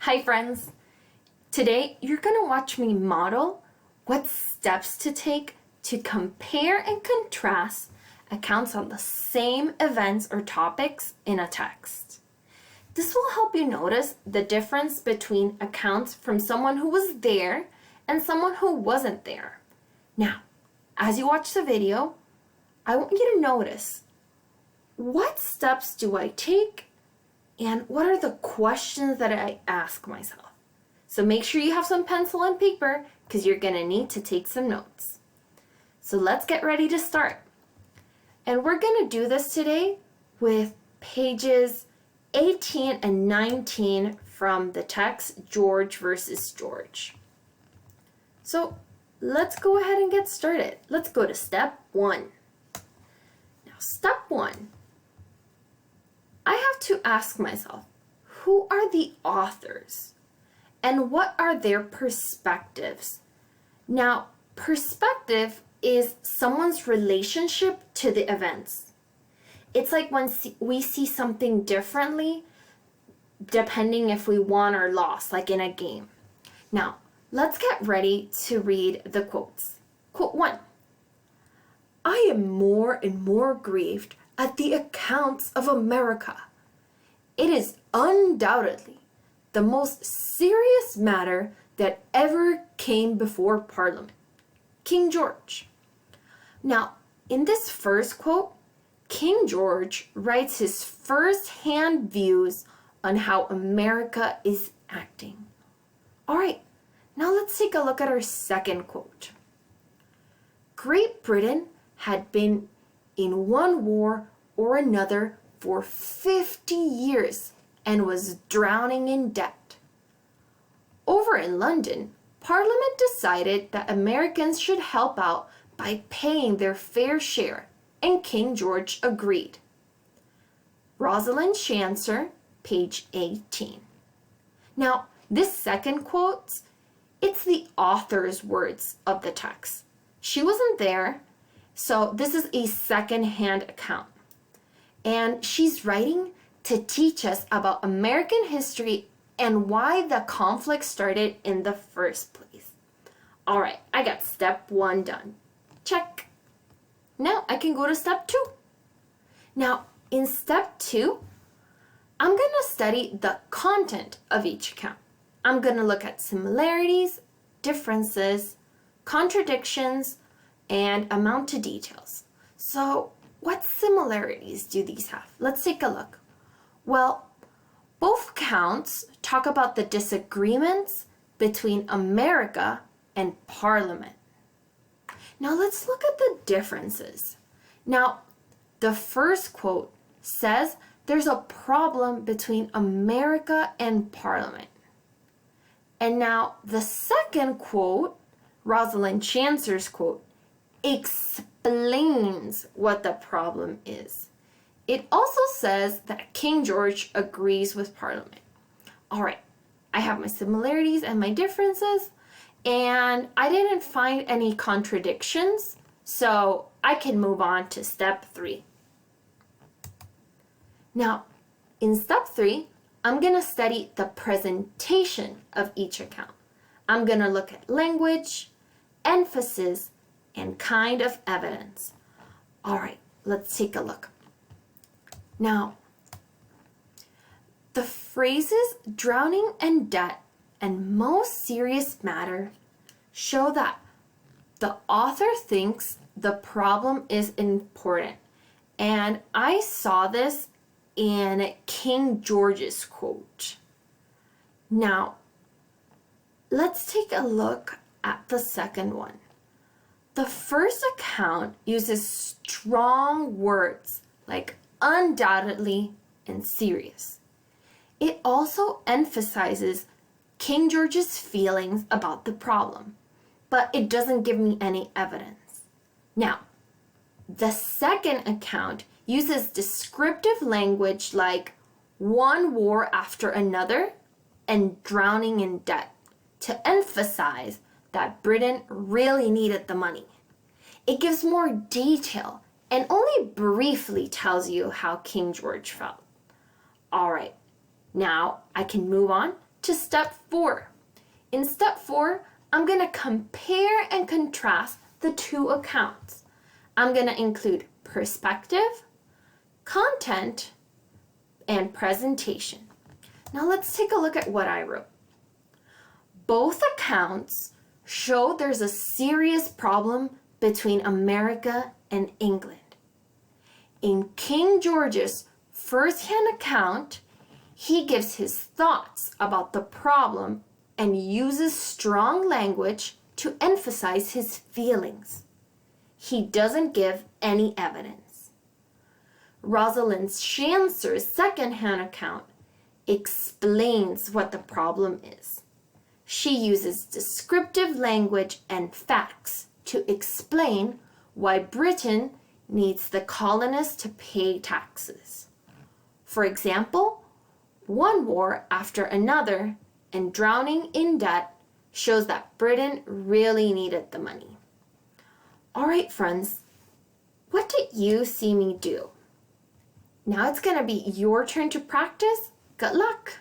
Hi friends! Today you're going to watch me model what steps to take to compare and contrast accounts on the same events or topics in a text. This will help you notice the difference between accounts from someone who was there and someone who wasn't there. Now, as you watch the video, I want you to notice what steps do I take and what are the questions that I ask myself? So make sure you have some pencil and paper because you're going to need to take some notes. So let's get ready to start. And we're going to do this today with pages 18 and 19 from the text George versus George. So let's go ahead and get started. Let's go to step 1. Now, step 1. I have to ask myself, who are the authors and what are their perspectives? Now, perspective is someone's relationship to the events. It's like when we see something differently depending if we won or lost, like in a game. Now, let's get ready to read the quotes. Quote 1. I am more and more grieved at the accounts of America. It is undoubtedly the most serious matter that ever came before Parliament. King George. Now, in this first quote, King George writes his first-hand views on how America is acting. All right, now let's take a look at our second quote. Great Britain had been in one war or another for 50 years and was drowning in debt. Over in London, Parliament decided that Americans should help out by paying their fair share, and King George agreed. Rosalind Chancer, page 18. Now, this second quote, it's the author's words of the text. She wasn't there, so this is a second-hand account. And she's writing to teach us about American history and why the conflict started in the first place. All right, I got step 1 done. Check. Now I can go to step 2. Now, in step 2, I'm going to study the content of each account. I'm going to look at similarities, differences, contradictions, and amount to details. So, what similarities do these have? Let's take a look. Well, both accounts talk about the disagreements between America and Parliament. Now let's look at the differences. Now, the first quote says there's a problem between America and Parliament. And now the second quote, Rosalind Chancer's quote, explains what the problem is. It also says that King George agrees with Parliament. All right, I have my similarities and my differences, and I didn't find any contradictions, so I can move on to step 3. Now, in step 3, I'm going to study the presentation of each account. I'm going to look at language, emphasis, and kind of evidence. All right, let's take a look. Now, the phrases drowning in debt and most serious matter show that the author thinks the problem is important. And I saw this in King George's quote. Now, let's take a look at the second one. The first account uses strong words like undoubtedly and serious. It also emphasizes King George's feelings about the problem, but it doesn't give me any evidence. Now, the second account uses descriptive language like one war after another and drowning in debt to emphasize that Britain really needed the money. It gives more detail and only briefly tells you how King George felt. All right, now I can move on to step 4. In step 4, I'm going to compare and contrast the two accounts. I'm going to include perspective, content, and presentation. Now let's take a look at what I wrote. Both accounts show there's a serious problem between America and England. In King George's first-hand account, he gives his thoughts about the problem and uses strong language to emphasize his feelings. He doesn't give any evidence. Rosalind Shancer's second-hand account explains what the problem is. She uses descriptive language and facts to explain why Britain needs the colonists to pay taxes. For example, one war after another and drowning in debt shows that Britain really needed the money. All right, friends, what did you see me do? Now it's going to be your turn to practice. Good luck!